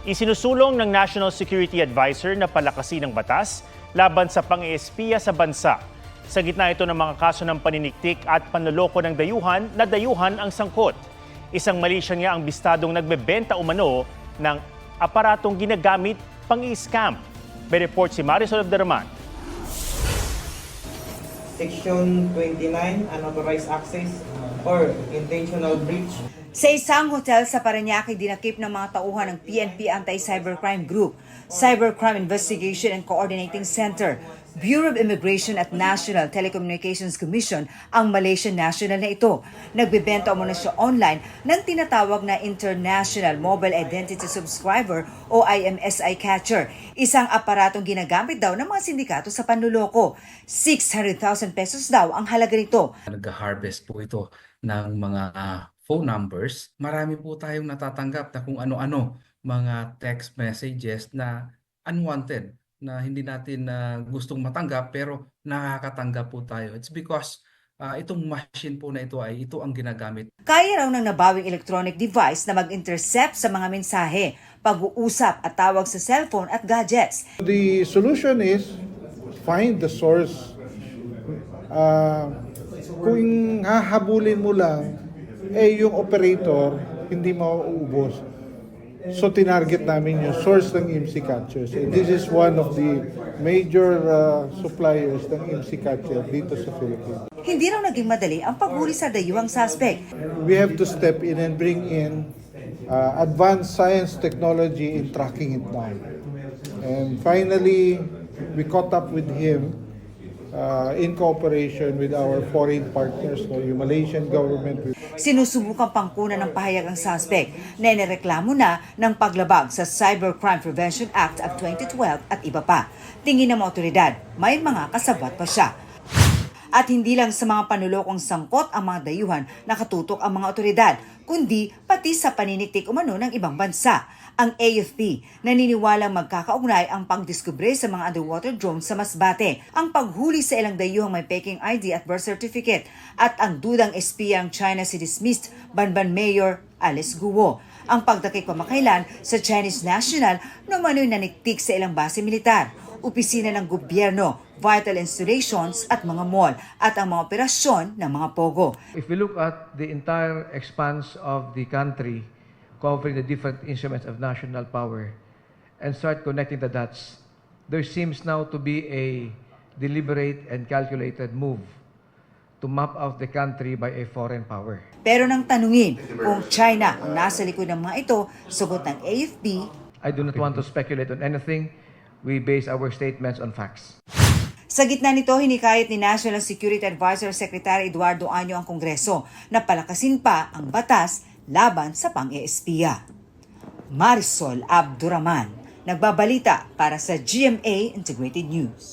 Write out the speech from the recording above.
Isinusulong ng National Security Advisor na palakasin ang batas laban sa pang-espiya sa bansa. Sa gitna ito ng mga kaso ng paniniktik at panloloko ng dayuhan na dayuhan ang sangkot. Isang Malaysian nga ang bistadong nagbebenta umano ng aparatong ginagamit pang-i-scam. May report si Marisol Abderraman. Section 29, unauthorized access or intentional breach. Sa isang hotel sa Parañaque, dinakip ng mga tauhan ng PNP Anti-Cybercrime Group, Cybercrime Investigation and Coordinating Center, Bureau of Immigration at National Telecommunications Commission ang Malaysian national na ito. Nagbebenta umano siya online ng tinatawag na International Mobile Identity Subscriber o IMSI catcher, isang aparatong ginagamit daw ng mga sindikato sa panluloko. 600,000 pesos daw ang halaga nito. Nag-harvest po ito ng mga phone numbers. Marami po tayong natatanggap na kung ano-ano mga text messages na unwanted, na hindi natin gustong matanggap pero nakakatanggap po tayo. It's because itong machine po na ito ang ginagamit. Kaya raw ng nabawing electronic device na mag-intercept sa mga mensahe, pag-uusap at tawag sa cellphone at gadgets. The solution is find the source. Kung hahabulin mo lang, yung operator hindi mauubos. So tinarget namin yung source ng IMSI catchers. And this is one of the major suppliers ng IMSI catcher dito sa Philippines. Hindi raw naging madali ang paghuli sa dayuhang suspect. We have to step in and bring in advanced science technology in tracking it down. And finally, we caught up with him in cooperation with our foreign partners, yung Malaysian government. Sinusubukan pang kunan ng pahayag ang suspect na inireklamo na ng paglabag sa Cybercrime Prevention Act of 2012 at iba pa. Tingin ng mga otoridad, may mga kasabwat pa siya. At hindi lang sa mga panulokong sangkot ang mga dayuhan nakatutok ang mga otoridad, kundi pati sa paniniktik umano ng ibang bansa. Ang AFP naniniwalang magkakaugnay ang pagdiskubre sa mga underwater drones sa Masbate, ang paghuli sa ilang dayuhang may peking ID at birth certificate, at ang dudang espiyang China si dismissed Banban Mayor Alice Guo. Ang pagdakip pamakailan sa Chinese national na umano'y naniktik sa ilang base militar, opisina ng gobyerno, vital installations at mga mall, at ang mga operasyon ng mga pogo. If we look at the entire expanse of the country, covering the different instruments of national power, and start connecting the dots, there seems now to be a deliberate and calculated move to map out the country by a foreign power. Pero nang tanungin kung China ang nasa likod ng mga ito, sagot ng AFP, I do not want to speculate on anything. We base our statements on facts. sa gitna nito, hinikayat ni National Security Advisor Secretary Eduardo Año ang Kongreso na palakasin pa ang batas laban sa pang-eespiya. Marisol Abderraman, nagbabalita para sa GMA Integrated News.